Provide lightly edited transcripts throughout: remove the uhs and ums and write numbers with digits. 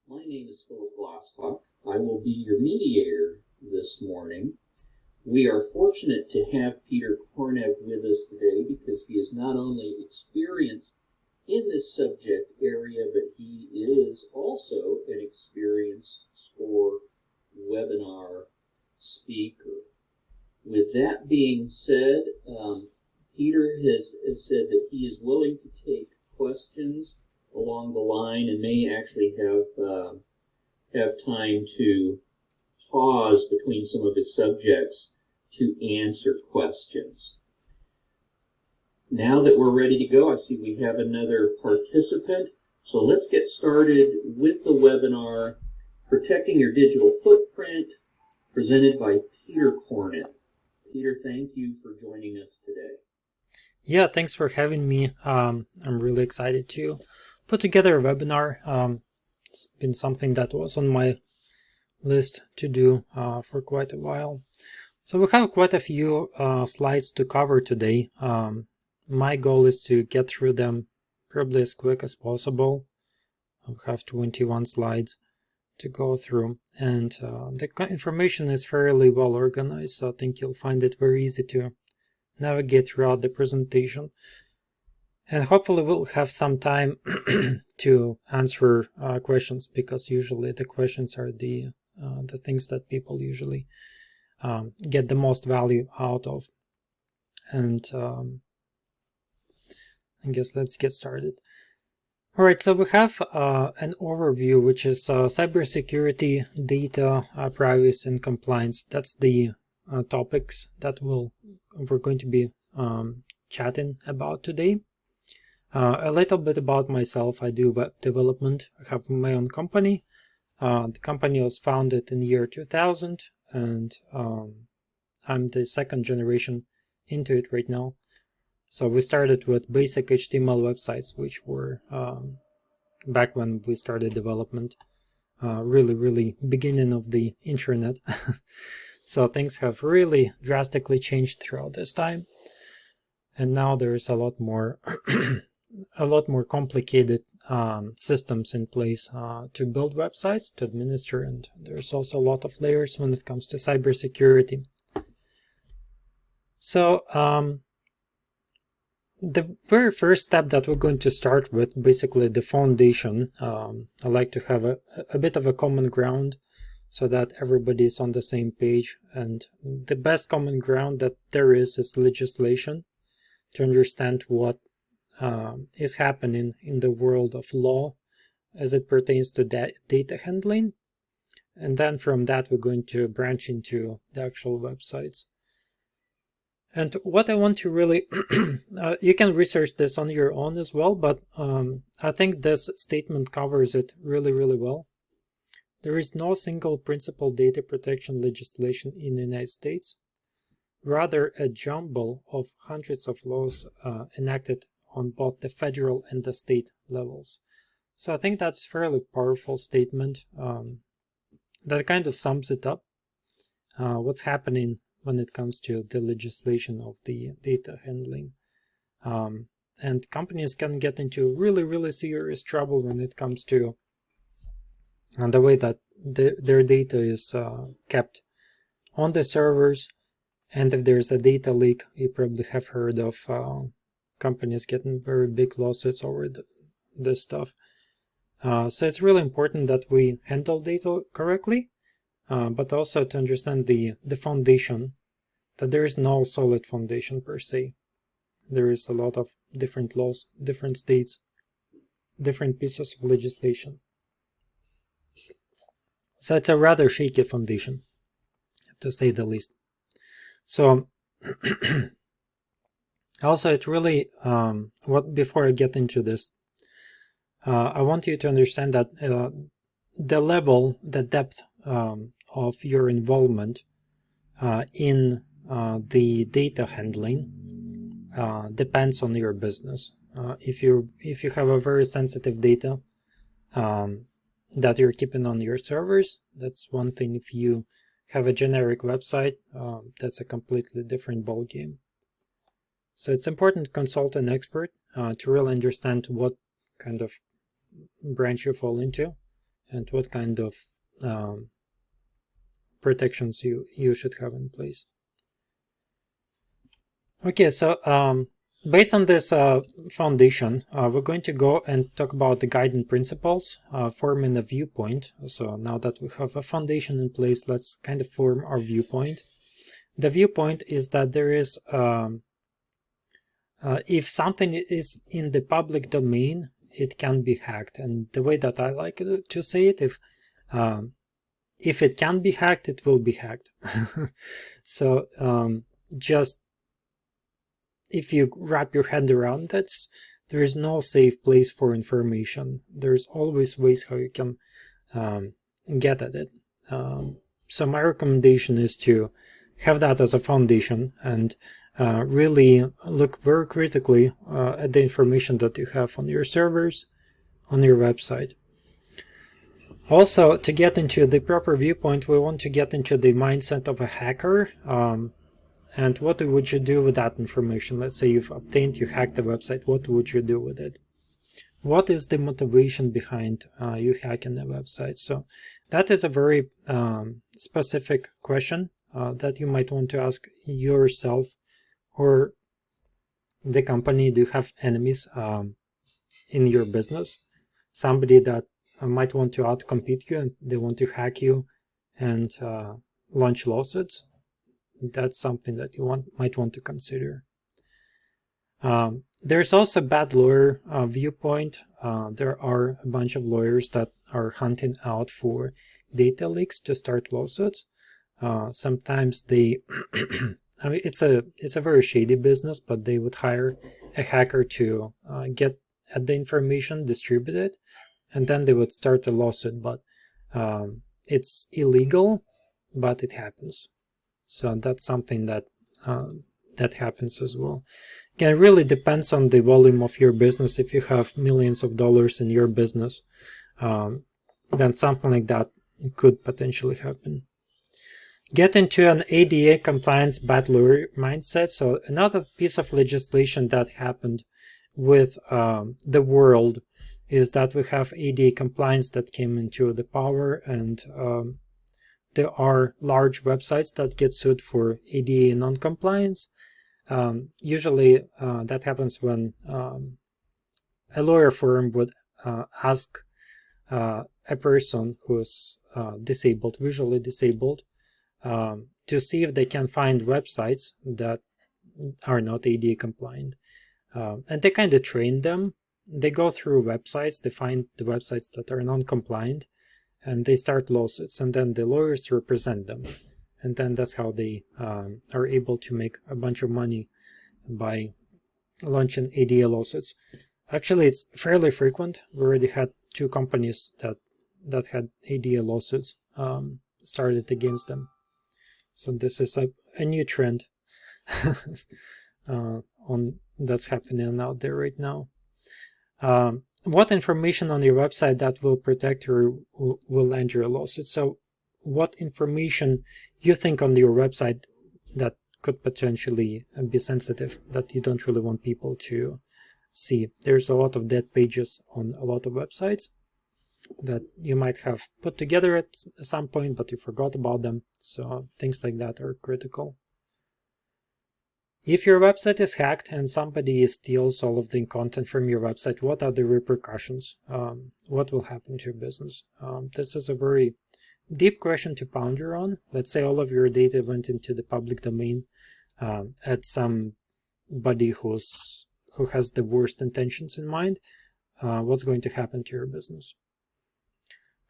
My name is Philip Glasscock. I will be your mediator this morning. We are fortunate to have Peter Kornev with us today because he is not only experienced in this subject area, but he is also an experienced SCORE webinar speaker. With that being said, Peter has said that he is willing to take questions along the line and may actually have time to pause between some of his subjects to answer questions. Now that we're ready to go, I see we have another participant. So let's get started with the webinar, Protecting Your Digital Footprint, presented by Peter Kornev. Peter, thank you for joining us today. Yeah, thanks for having me. I'm really excited to put together a webinar. It's been something that was on my list to do for quite a while. So we have quite a few slides to cover today. My goal is to get through them probably as quick as possible. I have 21 slides to go through, and the information is fairly well organized, so I think you'll find it very easy to navigate throughout the presentation. And hopefully we'll have some time to answer questions, because usually the questions are the things that people usually get the most value out of. And I guess let's get started. All right, so we have an overview, which is cybersecurity, data, privacy, and compliance. That's the topics that we're going to be chatting about today. A little bit about myself. I do web development. I have my own company. The company was founded in the year 2000, and I'm the second generation into it right now. So we started with basic HTML websites, which were back when we started development, really beginning of the internet. So things have really drastically changed throughout this time, and now there's a lot more complicated systems in place to build websites, to administer, and there's also a lot of layers when it comes to cybersecurity. So the very first step that we're going to start with, basically the foundation. I like to have a bit of a common ground so that everybody is on the same page, and the best common ground that there is legislation, to understand what is happening in the world of law as it pertains to data handling. And then from that we're going to branch into the actual websites. And what I want to really, you can research this on your own as well, but I think this statement covers it really well. There is no single principal data protection legislation in the United States, rather a jumble of hundreds of laws enacted on both the federal and the state levels. So I think that's a fairly powerful statement that kind of sums it up, what's happening when it comes to the legislation of the data handling. And companies can get into really serious trouble when it comes to the way that their data is kept on the servers. And if there's a data leak, you probably have heard of companies getting very big lawsuits over this stuff. So it's really important that we handle data correctly, but also to understand the foundation, that there is no solid foundation per se. There is a lot of different laws, different states, different pieces of legislation. So it's a rather shaky foundation, to say the least. So also it really, before I get into this, I want you to understand that the level, the depth of your involvement in the data handling depends on your business. If you have a very sensitive data that you're keeping on your servers, that's one thing. If you have a generic website, that's a completely different ballgame. So it's important to consult an expert to really understand what kind of branch you fall into and what kind of protections you should have in place. Okay, so based on this foundation, we're going to go and talk about the guiding principles, forming a viewpoint. So now that we have a foundation in place, let's kind of form our viewpoint. The viewpoint is that there is, if something is in the public domain, it can be hacked. And the way that I like to say it, if it can be hacked, it will be hacked. So just if you wrap your head around that, there is no safe place for information. There's always ways how you can get at it. So my recommendation is to have that as a foundation and really look very critically at the information that you have on your servers, on your website. Also, to get into the proper viewpoint, we want to get into the mindset of a hacker. And what would you do with that information? Let's say you hacked the website. What would you do with it? What is the motivation behind you hacking the website? So that is a very specific question that you might want to ask yourself or the company. Do you have enemies in your business? Somebody that might want to outcompete you and they want to hack you and launch lawsuits? That's something that you might want to consider. There's also bad lawyer viewpoint. There are a bunch of lawyers that are hunting out for data leaks to start lawsuits. Sometimes they, I mean, it's a very shady business, but they would hire a hacker to get at the information, distribute it, and then they would start a lawsuit. But it's illegal, but it happens. So that's something that that happens as well. Again, it really depends on the volume of your business. If you have millions of dollars in your business, then something like that could potentially happen. Get into an ADA compliance bad lawyer mindset. So another piece of legislation that happened with the world is that we have ADA compliance that came into the power, and there are large websites that get sued for ADA non-compliance. Usually that happens when a lawyer firm would ask a person who's disabled, visually disabled, to see if they can find websites that are not ADA compliant. And they kind of train them. They go through websites, they find the websites that are non-compliant, and they start lawsuits, and then the lawyers represent them. And then that's how they are able to make a bunch of money by launching ADA lawsuits. Actually, it's fairly frequent. We already had 2 companies that had ADA lawsuits started against them. So this is a new trend that's happening out there right now. What information on your website that will protect or will land your lawsuit? So what information you think on your website that could potentially be sensitive, that you don't really want people to see? There's a lot of dead pages on a lot of websites that you might have put together at some point, but you forgot about them. So things like that are critical. If your website is hacked and somebody steals all of the content from your website, what are the repercussions? What will happen to your business? This is a very deep question to ponder on. Let's say all of your data went into the public domain at somebody who has the worst intentions in mind. What's going to happen to your business?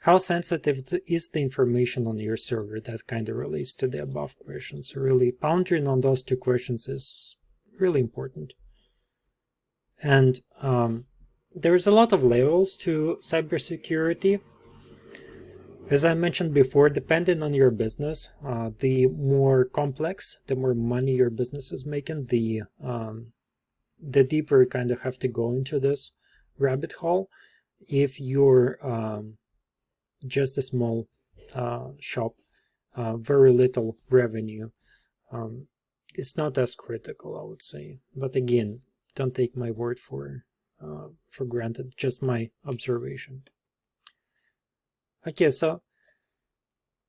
How sensitive is the information on your server? That kind of relates to the above questions. Really pondering on those 2 questions is really important. And there's a lot of levels to cybersecurity. As I mentioned before, depending on your business, the more complex, the more money your business is making, the deeper you kind of have to go into this rabbit hole. If you're just a small shop, very little revenue, it's not as critical, I would say. But again, don't take my word for granted, just my observation. Okay, so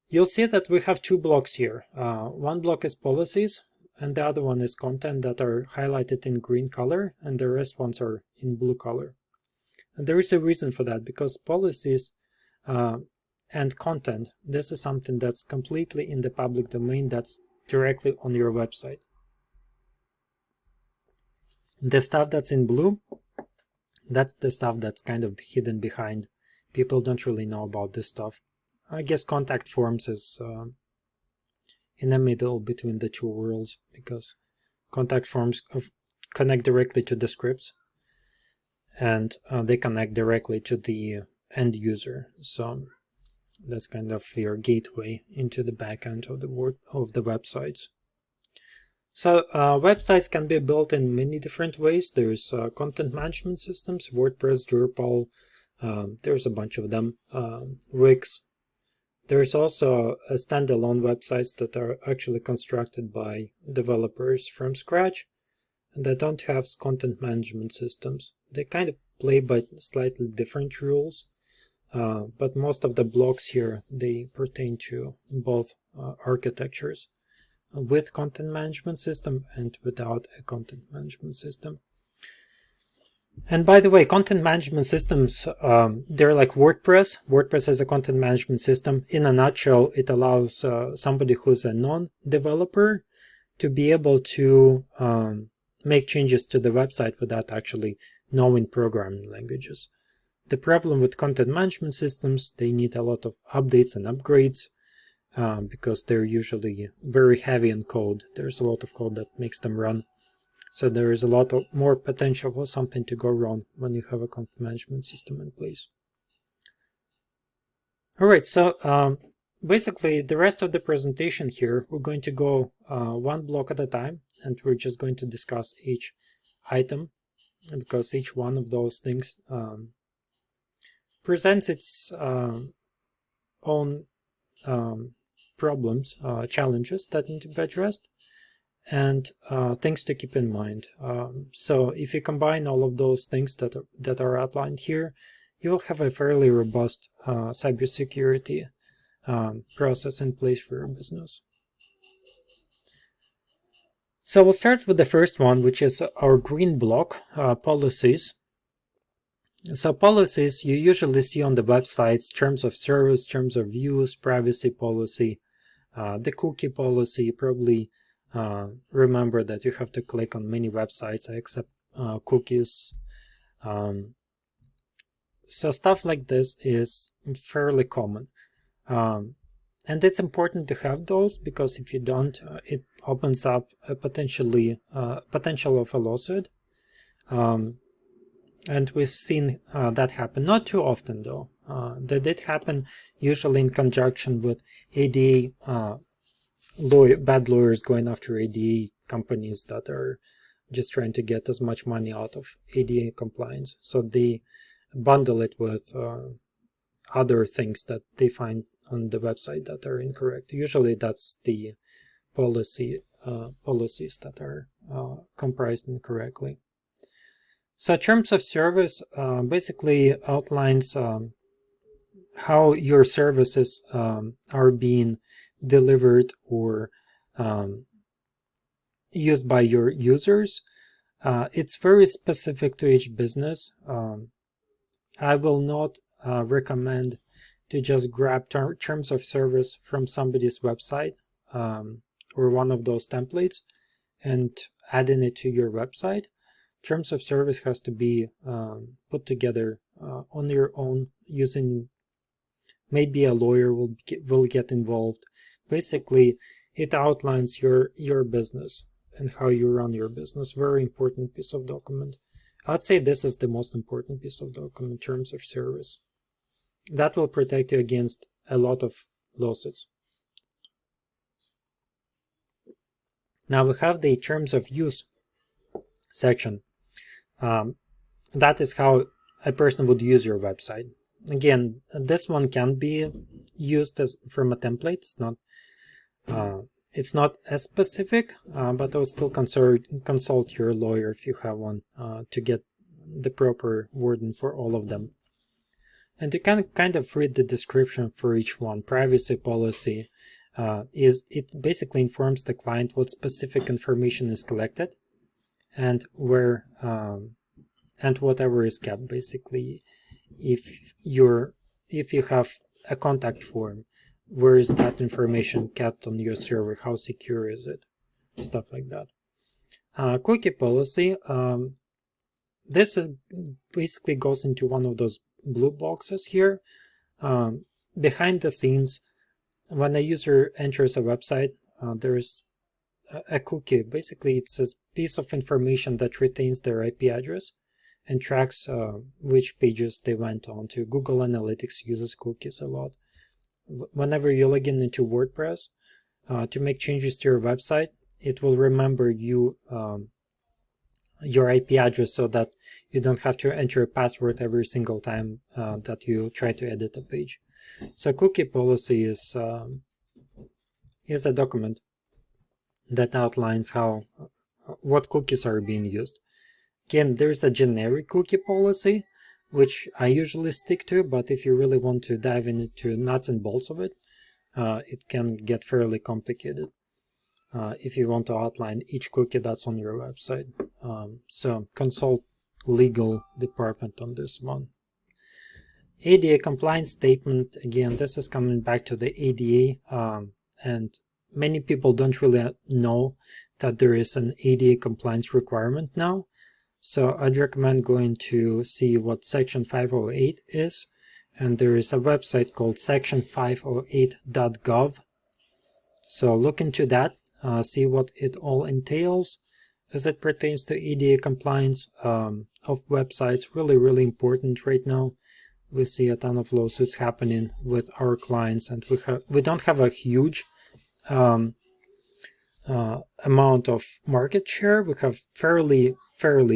you'll see that we have two blocks here. One block is policies, and the other one is content that are highlighted in green color, and the rest ones are in blue color. And there is a reason for that, because policies and content, this is something that's completely in the public domain, that's directly on your website. The stuff that's in blue, that's the stuff that's kind of hidden behind. People don't really know about this stuff. I guess contact forms is in the middle between the two worlds, because contact forms connect directly to the scripts, and they connect directly to the end user. So that's kind of your gateway into the backend of the websites. So websites can be built in many different ways. There's content management systems, WordPress, Drupal, there's a bunch of them, Wix. There's also standalone websites that are actually constructed by developers from scratch and that don't have content management systems. They kind of play by slightly different rules, but most of the blocks here, they pertain to both architectures, with content management system and without a content management system. And by the way, content management systems, they're like WordPress. WordPress is a content management system. In a nutshell, it allows somebody who's a non-developer to be able to make changes to the website without actually knowing programming languages. The problem with content management systems, they need a lot of updates and upgrades because they're usually very heavy in code. There's a lot of code that makes them run. So there is a lot of more potential for something to go wrong when you have a content management system in place. All right, so basically the rest of the presentation here, we're going to go one block at a time, and we're just going to discuss each item, because each one of those things presents its own problems, challenges that need to be addressed, and things to keep in mind. So if you combine all of those things that are outlined here, you will have a fairly robust cybersecurity process in place for your business. So we'll start with the first one, which is our green block, policies. So policies you usually see on the websites: terms of service, terms of use, privacy policy, the cookie policy. Probably remember that you have to click on many websites accept cookies. So stuff like this is fairly common. And it's important to have those, because if you don't, it opens up a potential of a lawsuit. And we've seen that happen, not too often though. That did happen usually in conjunction with ADA, bad lawyers going after ADA companies that are just trying to get as much money out of ADA compliance. So they bundle it with other things that they find on the website that are incorrect. Usually that's the policies that are comprised incorrectly. So terms of service basically outlines how your services are being delivered or used by your users. It's very specific to each business. I will not recommend to just grab terms of service from somebody's website or one of those templates and adding it to your website. Terms of service has to be put together on your own, using maybe a lawyer will get involved. Basically, it outlines your business and how you run your business. Very important piece of document. I'd say this is the most important piece of document, terms of service. That will protect you against a lot of lawsuits. Now we have the terms of use section. That is how a person would use your website. Again, this one can be used as from a template. It's not as specific, but I would still consult your lawyer if you have one to get the proper wording for all of them. And you can kind of read the description for each one. Privacy policy it basically informs the client what specific information is collected and where and whatever is kept. Basically, if you have a contact form, where is that information kept on your server? How secure is it? Stuff like that. Cookie policy. This is basically goes into one of those blue boxes here. Behind the scenes, when a user enters a website, there's a cookie. Basically, it's a piece of information that retains their IP address and tracks which pages they went on to. Google Analytics uses cookies a lot. Whenever you log in into WordPress to make changes to your website, it will remember your IP address so that you don't have to enter a password every single time that you try to edit a page. So cookie policy is a document that outlines what cookies are being used. Again, there's a generic cookie policy, which I usually stick to, but if you really want to dive into nuts and bolts of it, it can get fairly complicated if you want to outline each cookie that's on your website. So consult legal department on this one. ADA compliance statement, again, this is coming back to the ADA, and many people don't really know that there is an ADA compliance requirement now. So I'd recommend going to see what Section 508 is, and there is a website called section508.gov. So look into that, see what it all entails as it pertains to ADA compliance of websites. Really important right now. We see a ton of lawsuits happening with our clients, and we don't have a huge amount of market share. We have fairly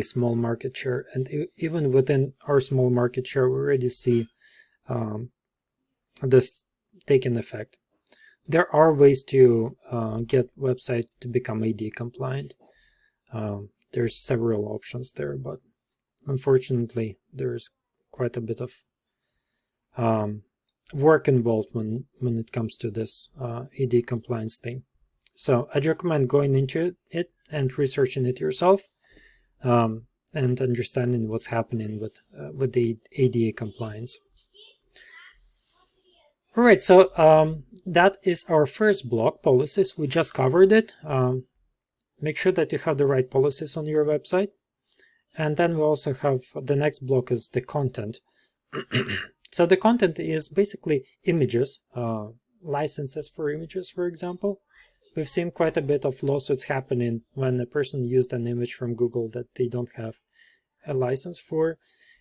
small market share, and even within our small market share, we already see this taking effect. There are ways to get website to become ADA compliant. There's several options there, but unfortunately, there's quite a bit of work involved when it comes to this ADA compliance thing. So I'd recommend going into it and researching it yourself, and understanding what's happening with the ADA compliance. All right, so that is our first block, policies. We just covered it. Make sure that you have the right policies on your website. And then we also have the next block is the content. So the content is basically images, licenses for images, for example. We've seen quite a bit of lawsuits happening when a person used an image from Google that they don't have a license for.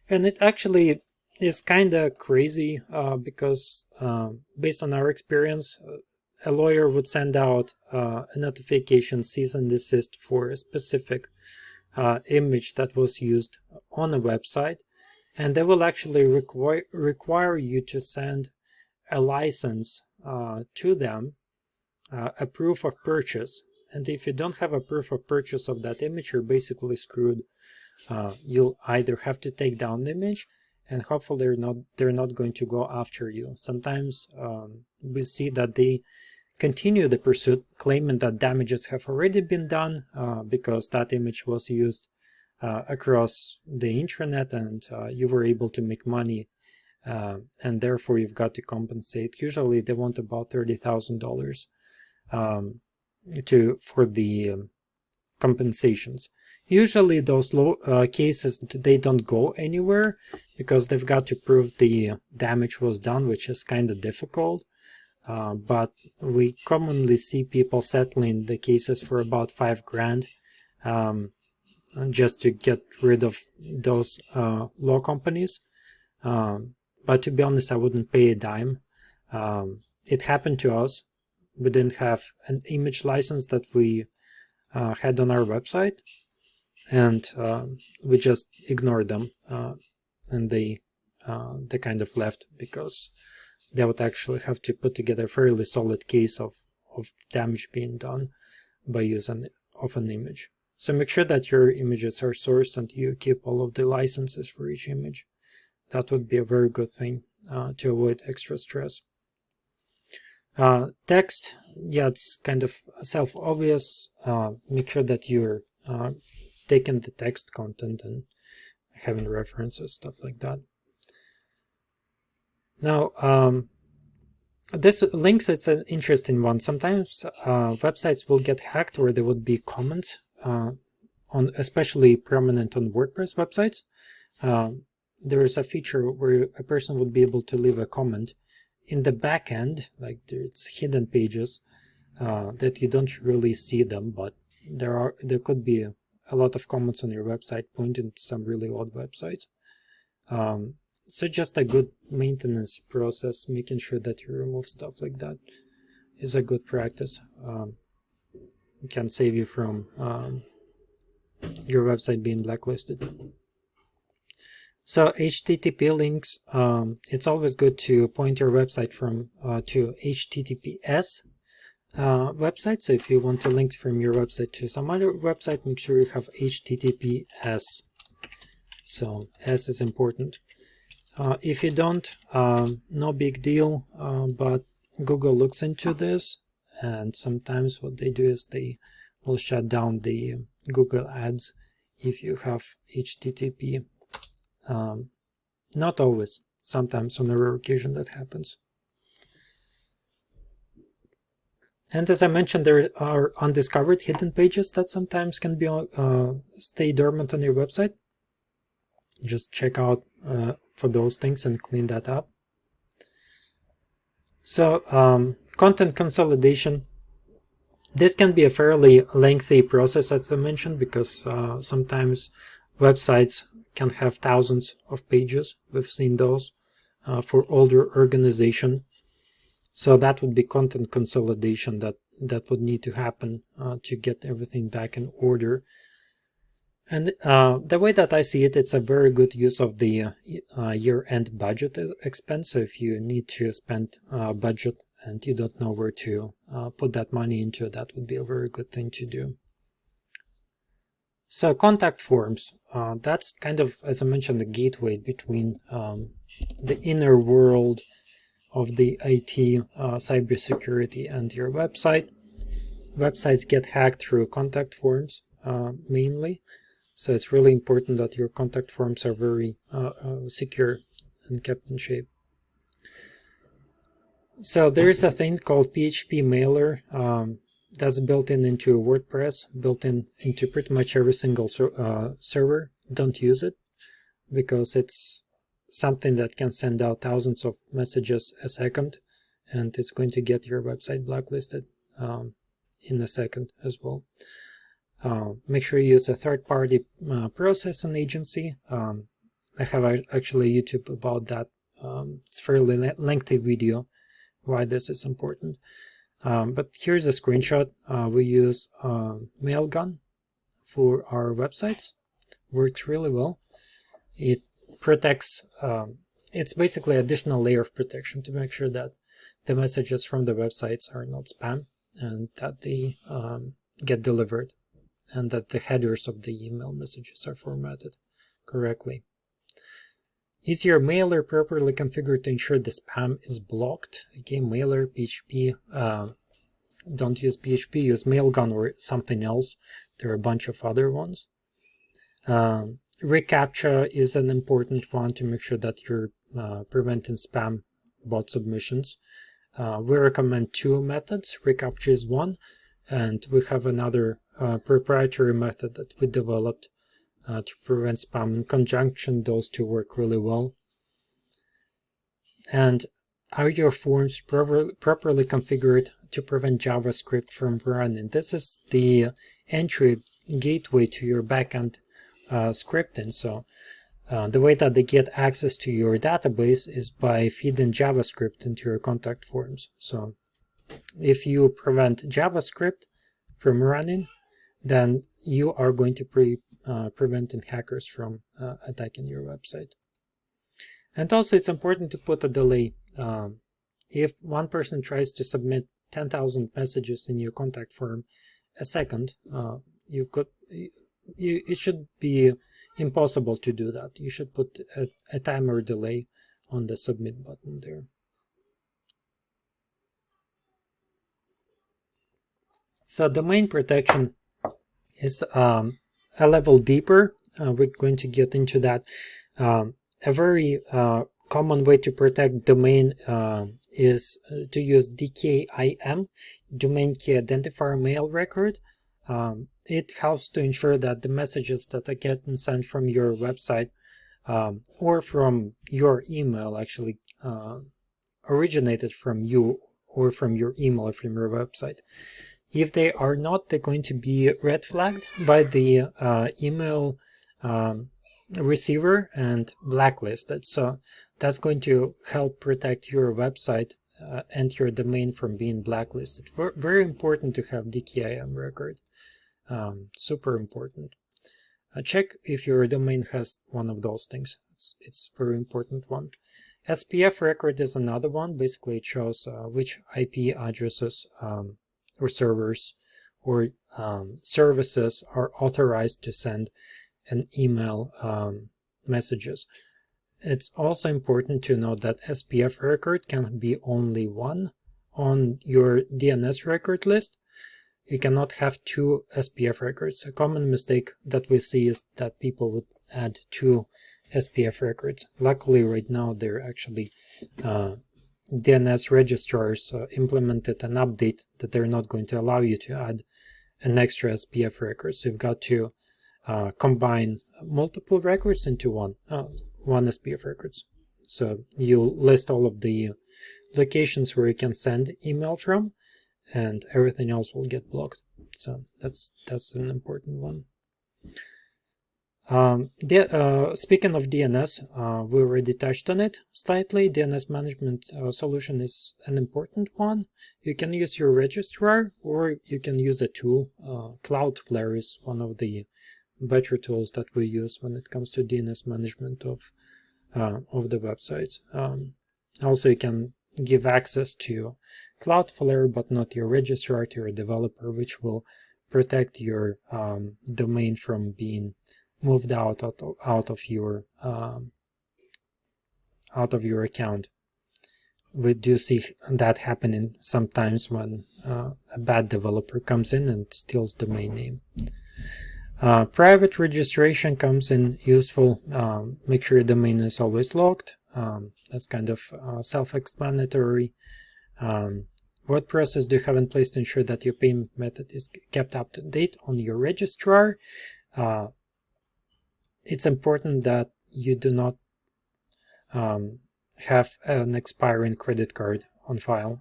And it actually is kind of crazy because based on our experience, a lawyer would send out a notification, cease and desist for a specific image that was used on a website. And they will actually require you to send a license to them, a proof of purchase. And if you don't have a proof of purchase of that image, you're basically screwed. You'll either have to take down the image, and hopefully they're not going to go after you. Sometimes we see that they continue the pursuit, claiming that damages have already been done because that image was used across the intranet, and you were able to make money, and therefore you've got to compensate. Usually they want about $30,000 for the compensations. Usually those cases, they don't go anywhere because they've got to prove the damage was done, which is kind of difficult. But we commonly see people settling the cases for about $5,000. Just to get rid of those law companies. But to be honest, I wouldn't pay a dime. It happened to us. We didn't have an image license that we had on our website, and we just ignored them, and they kind of left because they would actually have to put together a fairly solid case of damage being done by use of an image. So make sure that your images are sourced and you keep all of the licenses for each image. That would be a very good thing. to avoid extra stress. Text, yeah, it's kind of self-obvious. Make sure that you're taking the text content and having references, stuff like that. Now, this links, it's an interesting one. Sometimes websites will get hacked, or there would be comments on, especially prominent on WordPress websites. There is a feature where a person would be able to leave a comment in the back end, like it's hidden pages that you don't really see them, but there could be a lot of comments on your website pointing to some really odd websites. So just a good maintenance process, making sure that you remove stuff like that is a good practice. It can save you from your website being blacklisted. So HTTP links, it's always good to point your website from to HTTPS website. So if you want to link from your website to some other website, make sure you have HTTPS. So S is important. If you don't, no big deal, but Google looks into this, and sometimes what they do is they will shut down the Google ads if you have HTTP. Not always, sometimes on a rare occasion that happens. And as I mentioned, there are undiscovered hidden pages that sometimes can be stay dormant on your website. Just check out for those things and clean that up. So content consolidation. This can be a fairly lengthy process, as I mentioned, because sometimes websites can have thousands of pages. We've seen those for older organization. So that would be content consolidation that would need to happen to get everything back in order. And the way that I see it, it's a very good use of the year-end budget expense. So if you need to spend budget and you don't know where to put that money into, that would be a very good thing to do. So contact forms, that's kind of, as I mentioned, the gateway between the inner world of the IT cybersecurity and your website. Websites get hacked through contact forms mainly. So it's really important that your contact forms are very secure and kept in shape. So there is a thing called PHP mailer that's built into WordPress, built into pretty much every single server. Don't use it because it's something that can send out thousands of messages a second, and it's going to get your website blacklisted in a second as well. Make sure you use a third-party processing agency. I have actually YouTube about that. It's a fairly lengthy video why this is important. But here's a screenshot. We use Mailgun for our websites. Works really well. It protects, it's basically an additional layer of protection to make sure that the messages from the websites are not spam and that they get delivered, and that the headers of the email messages are formatted correctly. Is your mailer properly configured to ensure the spam is blocked? Again, mailer, PHP, don't use PHP, use Mailgun or something else. There are a bunch of other ones. ReCAPTCHA is an important one to make sure that you're preventing spam bot submissions. We recommend two methods. reCAPTCHA is one, and we have another proprietary method that we developed to prevent spam. In conjunction, those two work really well. And are your forms properly configured to prevent JavaScript from running? This is the entry gateway to your backend scripting. So the way that they get access to your database is by feeding JavaScript into your contact forms. So if you prevent JavaScript from running, then you are going to preventing hackers from attacking your website. And also it's important to put a delay. If one person tries to submit 10,000 messages in your contact form a second, it should be impossible to do that. You should put a timer delay on the submit button there. So domain protection is a level deeper. We're going to get into that. A very common way to protect domain is to use DKIM, Domain Key Identifier Mail Record. It helps to ensure that the messages that are getting sent from your website or from your email actually originated from you or from your email or from your website. If they are not, they're going to be red flagged by the email receiver and blacklisted. So that's going to help protect your website and your domain from being blacklisted. Very important to have DKIM record. Super important. Check if your domain has one of those things. It's a very important one. SPF record is another one. Basically, it shows which IP addresses or servers or services are authorized to send an email messages. It's also important to note that SPF record can be only one on your DNS record list. You cannot have two SPF records. A common mistake that we see is that people would add two SPF records. Luckily, right now, they're actually DNS registrars implemented an update that they're not going to allow you to add an extra SPF record. So you've got to combine multiple records into one SPF records. So you list all of the locations where you can send email from, and everything else will get blocked. So that's an important one. Speaking of DNS, we already touched on it slightly. DNS management solution is an important one. You can use your registrar or you can use a tool. Cloudflare is one of the better tools that we use when it comes to DNS management of the websites. Also, you can give access to Cloudflare, but not your registrar, to your developer, which will protect your domain from being moved out of your account. We do see that happening sometimes when a bad developer comes in and steals domain name. Private registration comes in useful. Make sure your domain is always logged. That's kind of self-explanatory. What process do you have in place to ensure that your payment method is kept up to date on your registrar? It's important that you do not have an expiring credit card on file,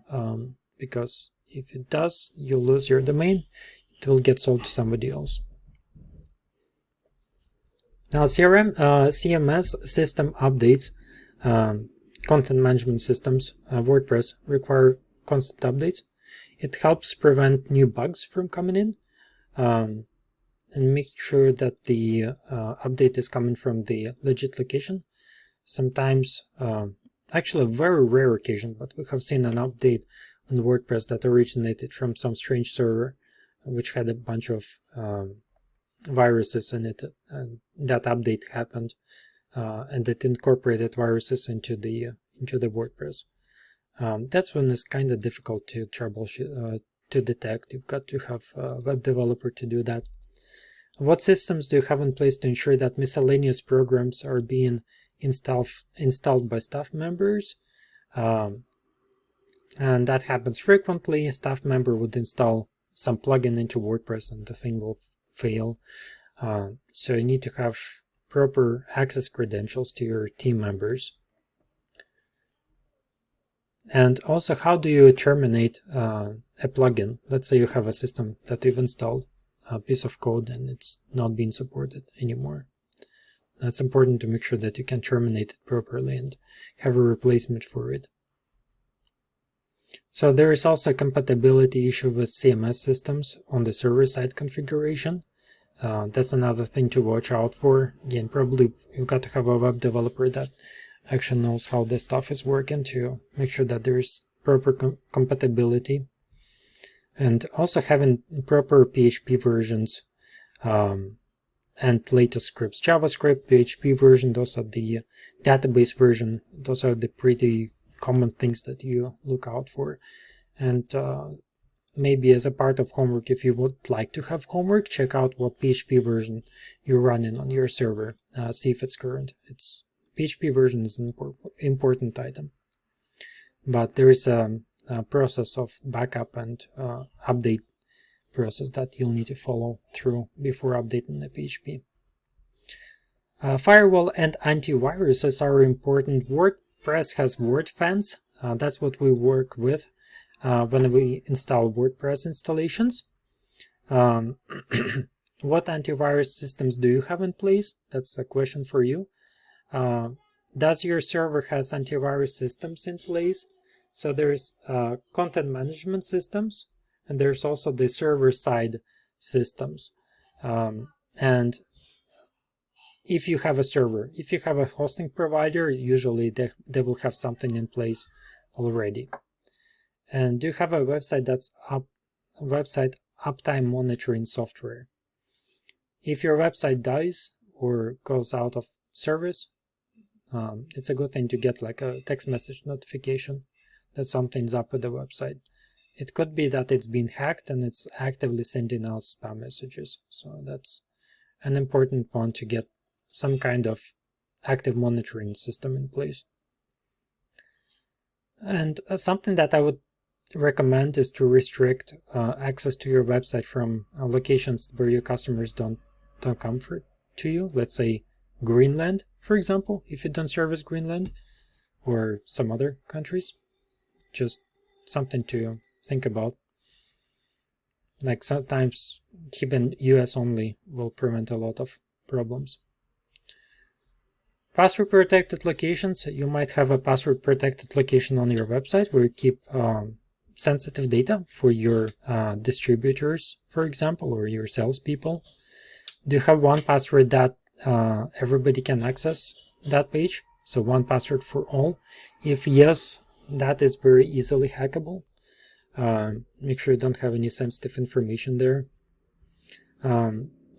because if it does, you'll lose your domain. It will get sold to somebody else. Now, CMS system updates, content management systems, WordPress require constant updates. It helps prevent new bugs from coming in, and make sure that the update is coming from the legit location. Sometimes, actually a very rare occasion, but we have seen an update on WordPress that originated from some strange server which had a bunch of viruses in it, and that update happened, and it incorporated viruses into the WordPress. That's when it's kind of difficult to troubleshoot, to detect. You've got to have a web developer to do that. What systems do you have in place to ensure that miscellaneous programs are being installed by staff members? And that happens frequently. A staff member would install some plugin into WordPress and the thing will fail. So you need to have proper access credentials to your team members. And also, how do you terminate a plugin? Let's say you have a system that you've installed, a piece of code, and it's not being supported anymore. That's important to make sure that you can terminate it properly and have a replacement for it. So there is also a compatibility issue with CMS systems on the server-side configuration. That's another thing to watch out for. Again, probably you've got to have a web developer that actually knows how this stuff is working to make sure that there's proper compatibility. And also having proper PHP versions and latest scripts. JavaScript, PHP version, those are the database version. Those are the pretty common things that you look out for. And maybe as a part of homework, if you would like to have homework, check out what PHP version you're running on your server. See if it's current. PHP version is an important item. But there is a process of backup and update process that you'll need to follow through before updating the PHP. Firewall and antiviruses are important. WordPress has WordFence. That's what we work with when we install WordPress installations. What antivirus systems do you have in place? That's a question for you. Does your server has antivirus systems in place? So there's content management systems, and there's also the server-side systems. And if you have a server, if you have a hosting provider, usually they will have something in place already. And do you have a website that's website uptime monitoring software? If your website dies or goes out of service, it's a good thing to get like a text message notification that something's up with the website. It could be that it's been hacked and it's actively sending out spam messages. So that's an important point, to get some kind of active monitoring system in place. And something that I would recommend is to restrict access to your website from locations where your customers don't come to you. Let's say Greenland, for example, if you don't service Greenland, or some other countries. Just something to think about. Like sometimes keeping US only will prevent a lot of problems. Password protected locations. You might have a password protected location on your website where you keep sensitive data for your distributors, for example, or your salespeople. Do you have one password that everybody can access that page? So one password for all? If yes, that is very easily hackable. Make sure you don't have any sensitive information there.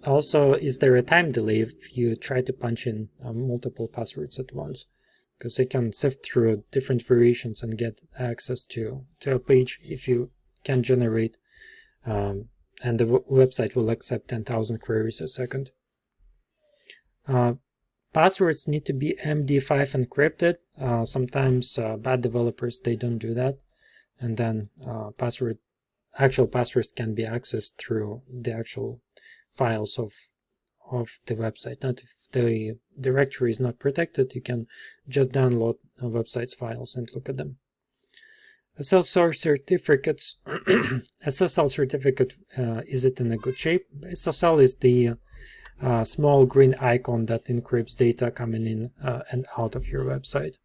Also, is there a time delay if you try to punch in multiple passwords at once? Because they can sift through different variations and get access to a page if you can generate, and the website will accept 10,000 queries a second. Passwords need to be MD5 encrypted. Sometimes bad developers, they don't do that. And then actual passwords can be accessed through the actual files of the website. Not if the directory is not protected, you can just download a website's files and look at them. SSL certificates. SSL certificate, is it in a good shape? SSL is the small green icon that encrypts data coming in and out of your website.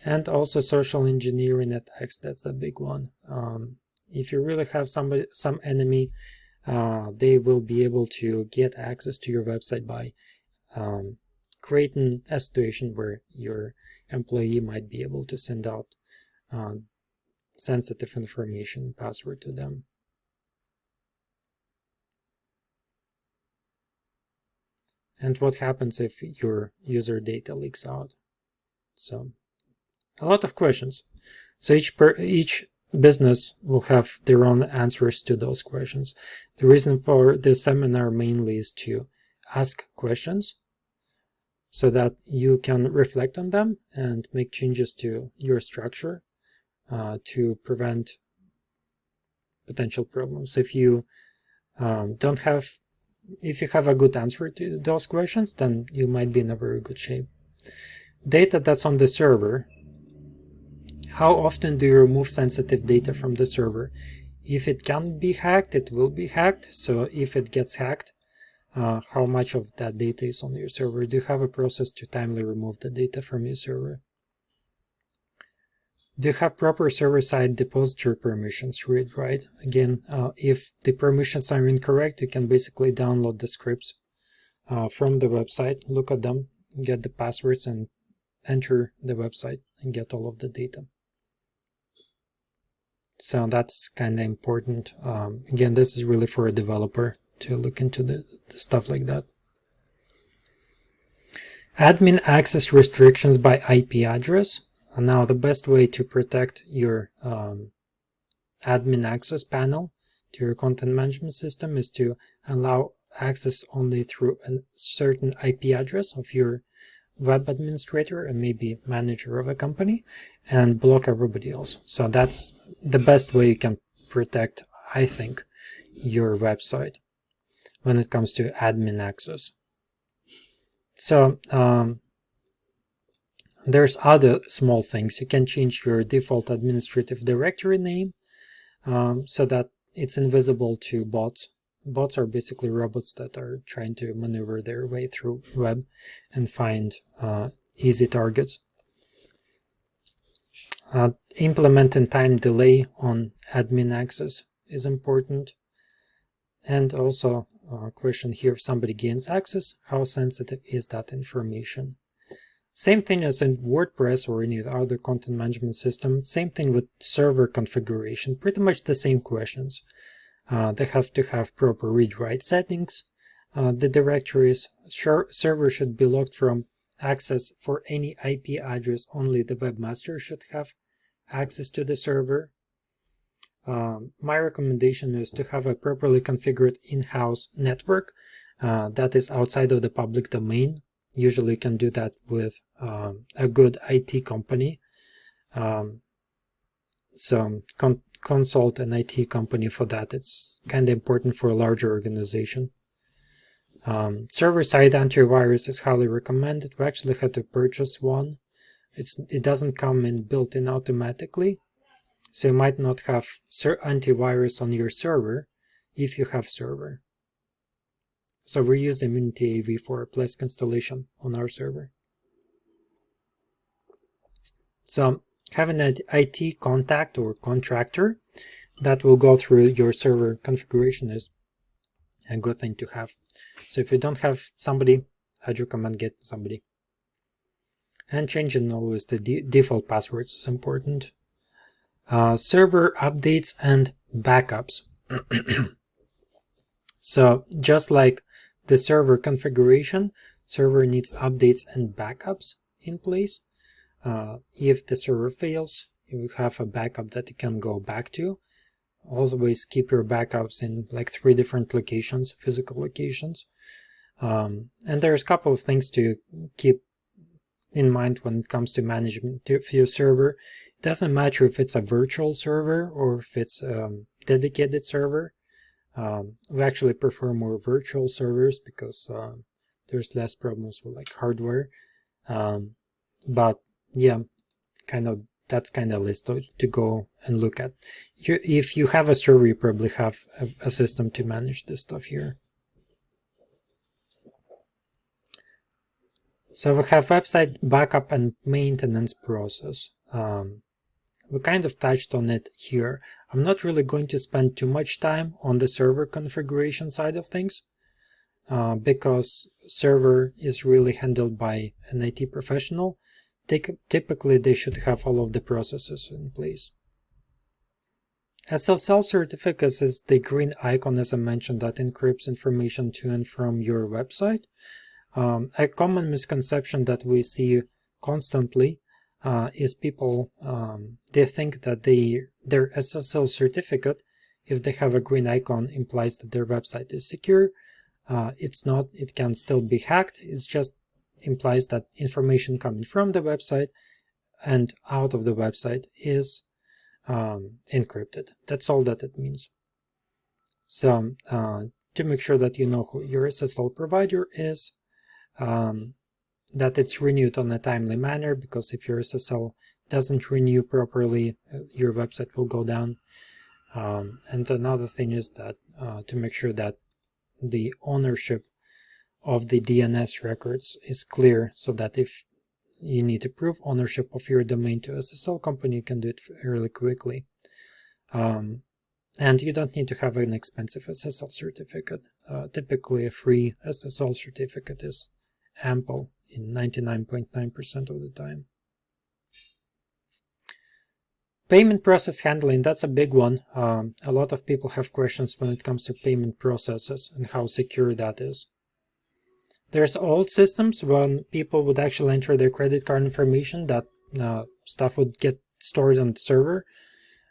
And also social engineering attacks, that's a big one. If you really have some enemy, they will be able to get access to your website by creating a situation where your employee might be able to send out sensitive information, password to them. And what happens if your user data leaks out? So a lot of questions. So each business will have their own answers to those questions. The reason for this seminar mainly is to ask questions so that you can reflect on them and make changes to your structure to prevent potential problems. If you if you have a good answer to those questions, then you might be in a very good shape. Data that's on the server. How often do you remove sensitive data from the server? If it can be hacked, it will be hacked. So if it gets hacked, how much of that data is on your server? Do you have a process to timely remove the data from your server? Do you have proper server-side depository permissions? Read write. Again, if the permissions are incorrect, you can basically download the scripts from the website, look at them, get the passwords, and enter the website and get all of the data. So that's kind of important. Again, this is really for a developer to look into the stuff like that. Admin access restrictions by IP address. Now, the best way to protect your admin access panel to your content management system is to allow access only through a certain IP address of your web administrator and maybe manager of a company, and block everybody else. So that's the best way you can protect, I think, your website when it comes to admin access. So there's other small things. You can change your default administrative directory name so that it's invisible to bots. Bots are basically robots that are trying to maneuver their way through web and find easy targets. Implementing time delay on admin access is important. And also a question here, if somebody gains access, how sensitive is that information? Same thing as in WordPress or any other content management system. Same thing with server configuration, pretty much the same questions. They have to have proper read-write settings. The directories server should be locked from access for any IP address. Only the webmaster should have access to the server. My recommendation is to have a properly configured in-house network that is outside of the public domain. Usually you can do that with a good IT company. So consult an IT company for that. It's kind of important for a larger organization. Server-side antivirus is highly recommended. We actually had to purchase one. It doesn't come in built-in automatically, so you might not have antivirus on your server if you have server. So we use Immunity AV for a Plesk installation on our server. So having an IT contact or contractor that will go through your server configuration is a good thing to have. So if you don't have somebody, I'd recommend get somebody. And changing always the default passwords is important. Server updates and backups. So just like the server configuration, server needs updates and backups in place. If the server fails, you have a backup that you can go back to. Always keep your backups in like 3 different locations, physical locations. And there's a couple of things to keep in mind when it comes to management of your server. It doesn't matter if it's a virtual server or if it's a dedicated server. We actually prefer more virtual servers because there's less problems with like hardware. But yeah, that's kind of a list to go and look at. If you have a server, you probably have a system to manage this stuff here. So we have website backup and maintenance process. We kind of touched on it here. I'm not really going to spend too much time on the server configuration side of things because server is really handled by an IT professional. Typically, they should have all of the processes in place. SSL certificates is the green icon, as I mentioned, that encrypts information to and from your website. A common misconception that we see constantly is people, they think that their SSL certificate, if they have a green icon, implies that their website is secure. It's not. It can still be hacked. It just implies that information coming from the website and out of the website is encrypted. That's all that it means. So to make sure that you know who your SSL provider is, that it's renewed on a timely manner, because if your SSL doesn't renew properly, your website will go down. And another thing is that to make sure that the ownership of the DNS records is clear, so that if you need to prove ownership of your domain to a SSL company, you can do it fairly quickly. And you don't need to have an expensive SSL certificate. Typically, a free SSL certificate is ample in 99.9% of the time. Payment process handling, that's a big one. A lot of people have questions when it comes to payment processes and how secure that is. There's old systems when people would actually enter their credit card information, that stuff would get stored on the server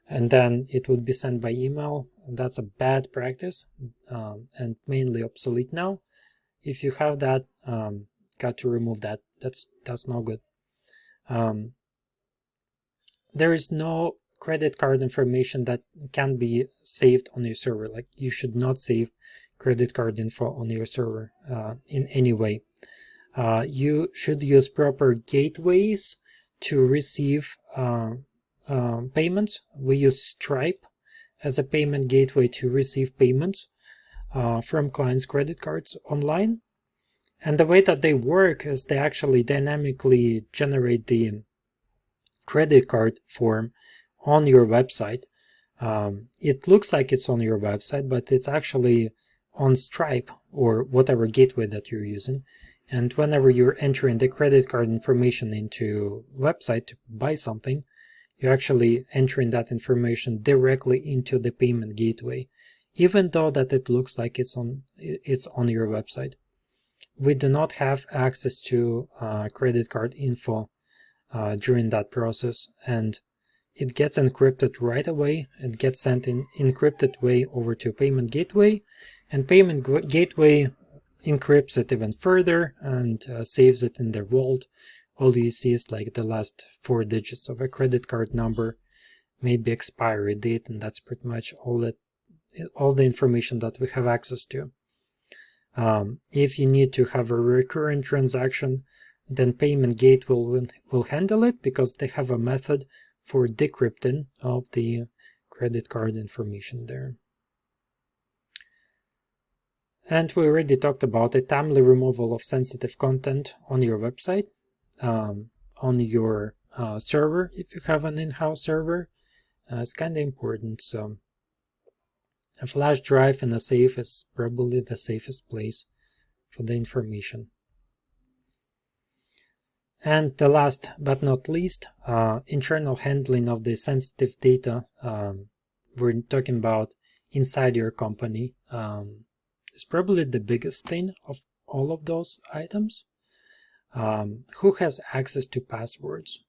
and then it would be sent by email. That's a bad practice and mainly obsolete now. If you have that, got to remove that. That's no good. There is no credit card information that can be saved on your server. Like, you should not save credit card info on your server in any way. You should use proper gateways to receive payments. We use Stripe as a payment gateway to receive payments from clients' credit cards online. And the way that they work is they actually dynamically generate the credit card form on your website. It looks like it's on your website, but it's actually on Stripe or whatever gateway that you're using. And whenever you're entering the credit card information into website to buy something, you're actually entering that information directly into the payment gateway, even though that it looks like it's on your website. We do not have access to credit card info during that process, and it gets encrypted right away. It gets sent in encrypted way over to payment gateway, and payment gateway encrypts it even further and saves it in their vault. All you see is like the last 4 digits of a credit card number, maybe expiry date, and that's pretty much all the information that we have access to. If you need to have a recurrent transaction, then payment gateway will handle it, because they have a method for decrypting of the credit card information there. And we already talked about the timely removal of sensitive content on your website, on your server, if you have an in-house server. It's kind of important. So a flash drive in a safe is probably the safest place for the information. And the last but not least, internal handling of the sensitive data. We're talking about inside your company. It's probably the biggest thing of all of those items. Who has access to passwords?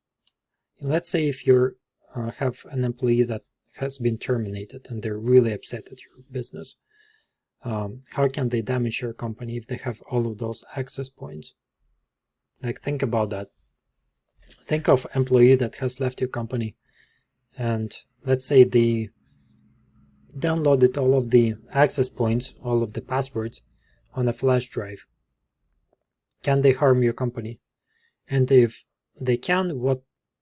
Let's say if you have an employee that has been terminated and they're really upset at your business. How can they damage your company if they have all of those access points? Like, think about that. Think of an employee that has left your company, and let's say they downloaded all of the access points, all of the passwords on a flash drive. Can they harm your company? And if they can,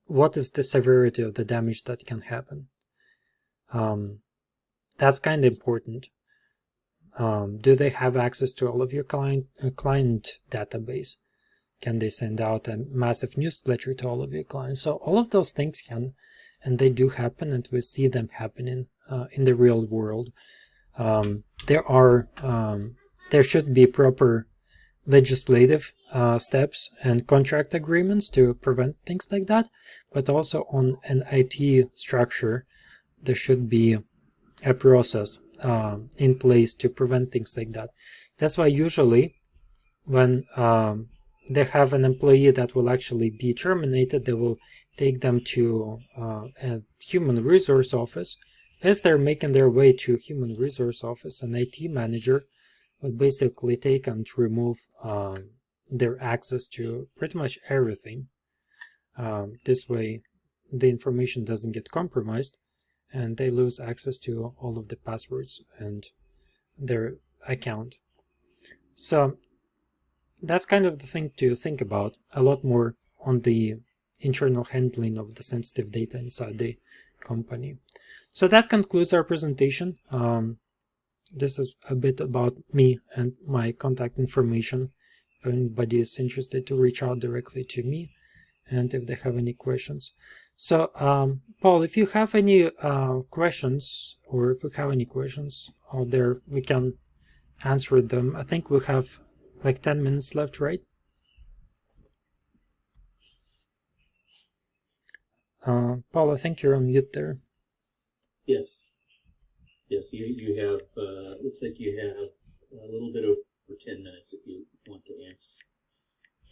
what is the severity of the damage that can happen? That's kind of important. Do they have access to all of your client database? Can they send out a massive newsletter to all of your clients? So all of those things can, and they do happen, and we see them happening in the real world. There should be proper legislative steps and contract agreements to prevent things like that, but also on an IT structure, there should be a process in place to prevent things like that. That's why usually when they have an employee that will actually be terminated, they will take them to a human resource office. As they're making their way to human resource office, an IT manager would basically take and remove their access to pretty much everything. This way the information doesn't get compromised and they lose access to all of the passwords and their account. So that's kind of the thing to think about, a lot more on the internal handling of the sensitive data inside the company. So that concludes our presentation. This is a bit about me and my contact information. If anybody is interested, to reach out directly to me, and if they have any questions. So, Paul, if you have any questions, or if we have any questions out there, we can answer them. I think we have like 10 minutes left, right? Paul, I think you're on mute there. Yes. Yes, you have, looks like you have a little bit over 10 minutes if you want to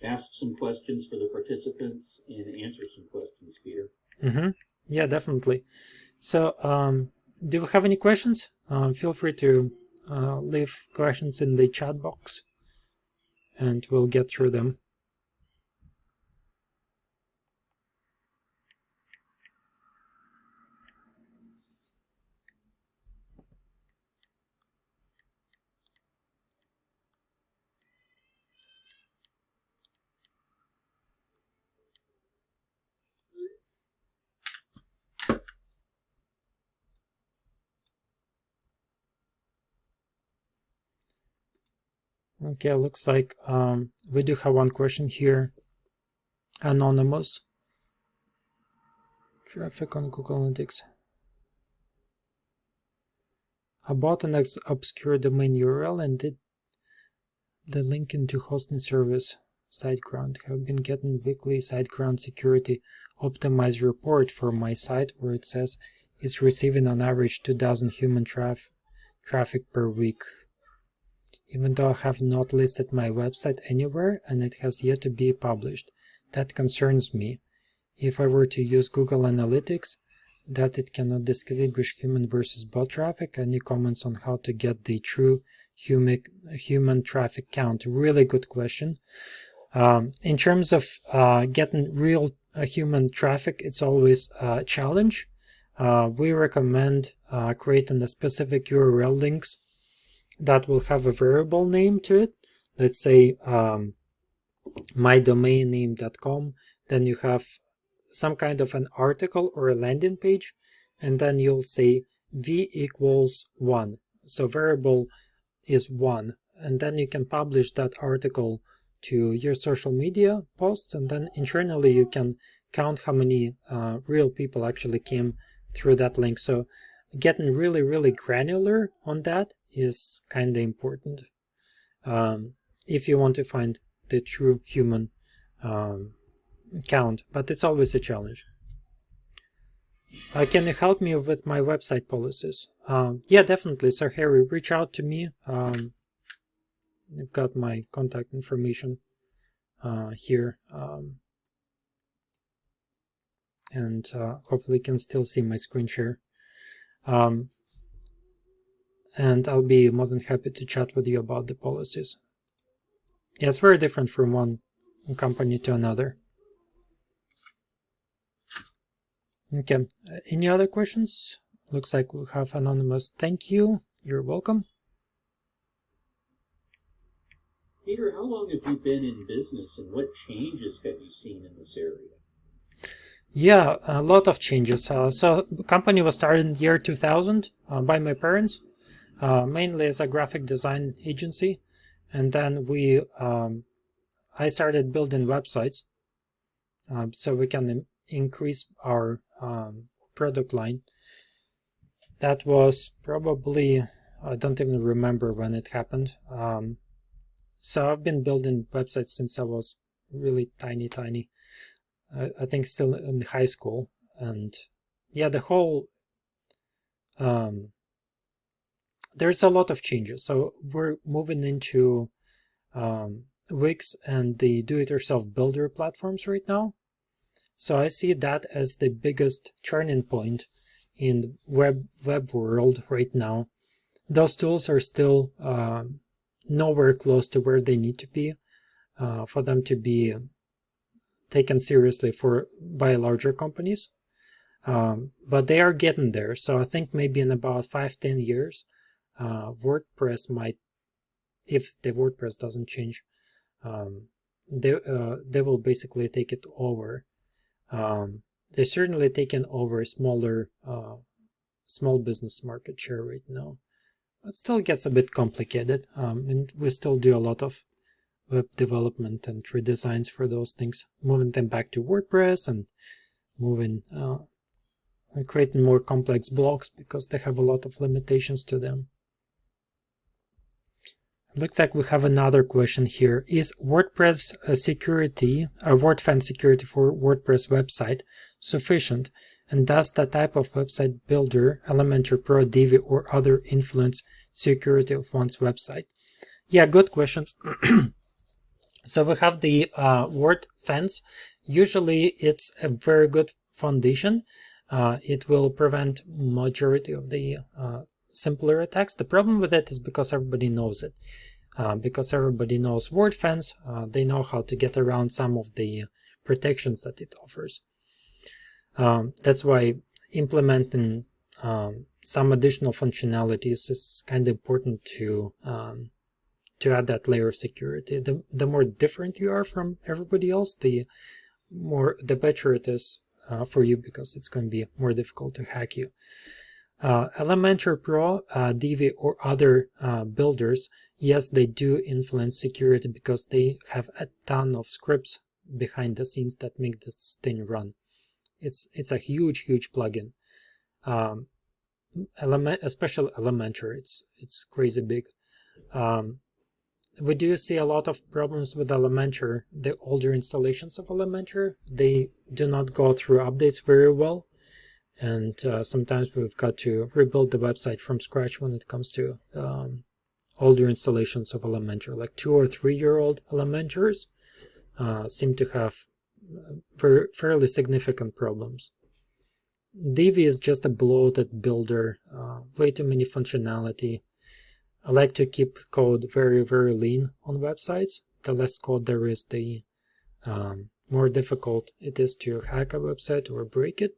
ask some questions for the participants and answer some questions, Peter. Mm-hmm. Yeah, definitely. So, do you have any questions? Feel free to leave questions in the chat box and we'll get through them. Okay, looks like we do have one question here. Anonymous. Traffic on Google Analytics. I bought an obscure domain URL and did the link into hosting service SiteGround. Have been getting weekly SiteGround security optimized report for my site where it says it's receiving on average 2,000 human traffic per week. Even though I have not listed my website anywhere and it has yet to be published, that concerns me. If I were to use Google Analytics, that it cannot distinguish human versus bot traffic. Any comments on how to get the true human traffic count? Really good question. In terms of getting real human traffic, it's always a challenge. We recommend creating a specific URL links that will have a variable name to it. Let's say mydomainname.com. Then you have some kind of an article or a landing page, and then you'll say v equals 1. So variable is 1, and then you can publish that article to your social media posts, and then internally you can count how many real people actually came through that link. So getting really granular on that is kind of important if you want to find the true human count, but it's always a challenge. Can you help me with my website policies? Yeah, definitely. So Harry, reach out to me. You've got my contact information here, and hopefully you can still see my screen share. And I'll be more than happy to chat with you about the policies. Yeah, it's very different from one company to another. Okay, any other questions? Looks like we have anonymous. Thank you. You're welcome. Peter, how long have you been in business and what changes have you seen in this area? Yeah, a lot of changes. So the company was started in the year 2000 by my parents, mainly as a graphic design agency. And then I started building websites so we can increase our product line. That was probably, I don't even remember when it happened. So I've been building websites since I was really tiny. I think still in high school. And yeah, the whole, there's a lot of changes. So we're moving into Wix and the do-it-yourself builder platforms right now. So I see that as the biggest turning point in the web world right now. Those tools are still nowhere close to where they need to be for them to be taken seriously by larger companies. But they are getting there. So I think maybe in about 5-10 years, WordPress might, if the WordPress doesn't change, they will basically take it over. They're certainly taking over smaller small business market share right now. It still gets a bit complicated, and we still do a lot of web development and redesigns for those things, moving them back to WordPress and moving and creating more complex blocks because they have a lot of limitations to them. Looks like we have another question here. Is WordPress security, WordFence security for WordPress website sufficient? And does the type of website builder, Elementor Pro, Divi, or other influence security of one's website? Yeah, good questions. So we have the WordFence. Usually it's a very good foundation. It will prevent majority of the simpler attacks. The problem with it is because everybody knows it. Because everybody knows WordFence, they know how to get around some of the protections that it offers. That's why implementing some additional functionalities is kind of important to add that layer of security. The more different you are from everybody else, the better it is for you, because it's going to be more difficult to hack you. Elementor Pro, Divi, or other builders, yes, they do influence security because they have a ton of scripts behind the scenes that make this thing run. It's a huge plugin. Especially Elementor, it's crazy big. We do see a lot of problems with Elementor. The older installations of Elementor, they do not go through updates very well. And sometimes we've got to rebuild the website from scratch when it comes to older installations of Elementor. Like 2 or 3 year old Elementors seem to have fairly significant problems. Divi is just a bloated builder, way too many functionality. I like to keep code very lean on websites. The less code there is, the more difficult it is to hack a website or break it.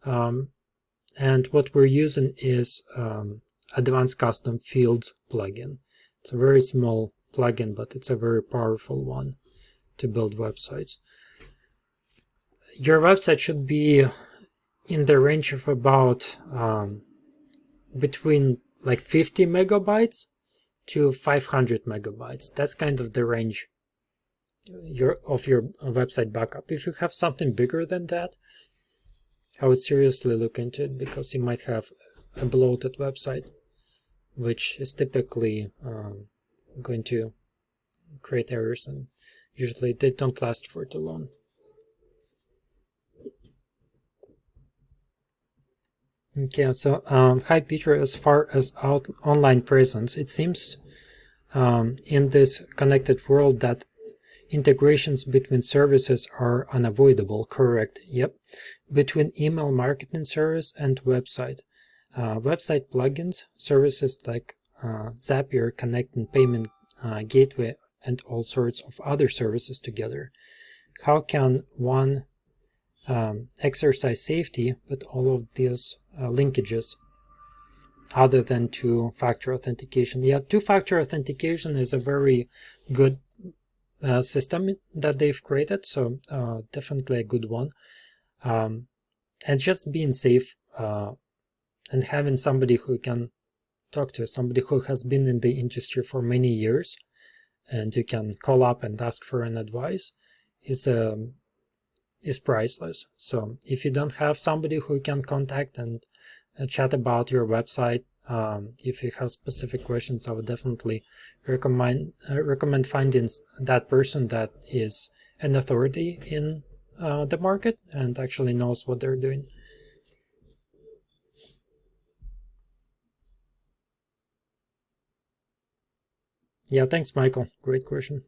And what we're using is Advanced Custom Fields plugin. It's a very small plugin, but it's a very powerful one to build websites. Your website should be in the range of about between like 50 megabytes to 500 megabytes. That's kind of the range of your website backup. If you have something bigger than that, I would seriously look into it, because you might have a bloated website, which is typically going to create errors, and usually they don't last for too long. Okay, so hi Peter, as far as online presence, it seems in this connected world that integrations between services are unavoidable, correct? Yep. Between email marketing service and website. Website plugins, services like Zapier connecting payment gateway and all sorts of other services together. How can one exercise safety with all of these linkages other than two-factor authentication? Yeah, two-factor authentication is a very good system that they've created, so definitely a good one. And just being safe and having somebody who can talk to, somebody who has been in the industry for many years, and you can call up and ask for an advice, is priceless. So if you don't have somebody who you can contact and chat about your website, if you have specific questions, I would definitely recommend finding that person that is an authority in the market and actually knows what they're doing. Yeah, thanks, Michael. Great question.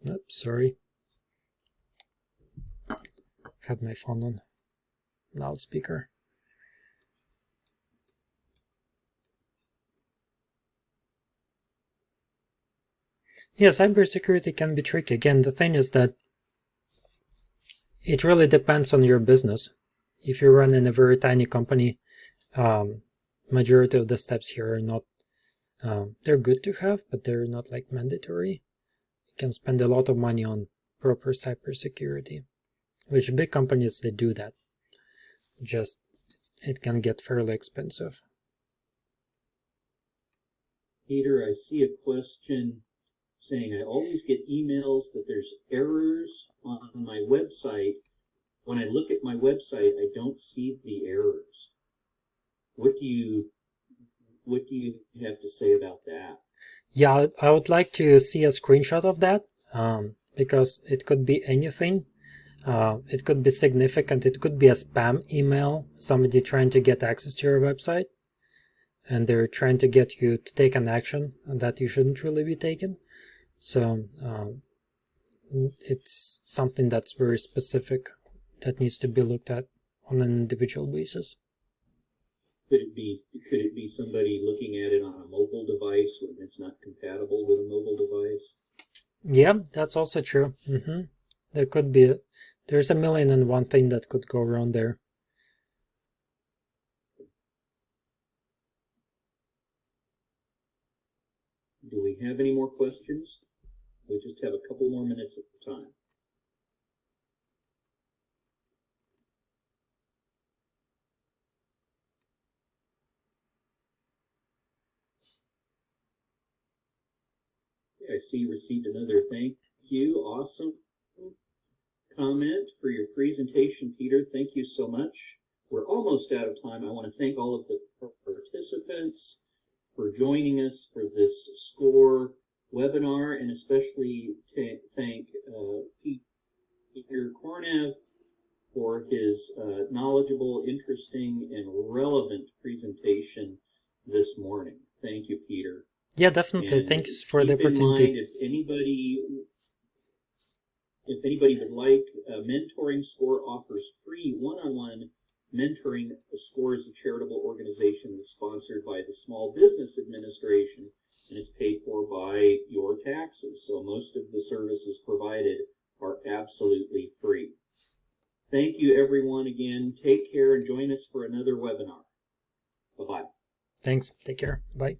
Oops, sorry. Had my phone on loudspeaker. Yeah, cybersecurity can be tricky. Again, the thing is that it really depends on your business. If you're running a very tiny company, majority of the steps here are not, they're good to have, but they're not like mandatory. You can spend a lot of money on proper cybersecurity, which big companies, they do that. Just, it can get fairly expensive. Peter, I see a question saying I always get emails that there's errors on my website. When I look at my website, I don't see the errors. What do you have to say about that? Yeah, I would like to see a screenshot of that, because it could be anything. It could be significant. It could be a spam email, somebody trying to get access to your website, and they're trying to get you to take an action that you shouldn't really be taken. So it's something that's very specific that needs to be looked at on an individual basis. Could it be somebody looking at it on a mobile device when it's not compatible with a mobile device? Yeah, that's also true. There could be, there's 1,000,001 thing that could go around there. Do we have any more questions? We just have a couple more minutes at the time. I see you received another thank you. Awesome comment for your presentation, Peter. Thank you so much. We're almost out of time. I want to thank all of the participants for joining us for this SCORE webinar, and especially thank Peter Kornev for his knowledgeable, interesting, and relevant presentation this morning. Thank you, Peter. Yeah, definitely. And thanks for the opportunity. Keep in mind, if anybody would like, Mentoring SCORE offers free one-on-one mentoring. SCORE is a charitable organization that's sponsored by the Small Business Administration, and it's paid for by your taxes. So most of the services provided are absolutely free. Thank you, everyone, again. Take care and join us for another webinar. Bye-bye. Thanks. Take care. Bye.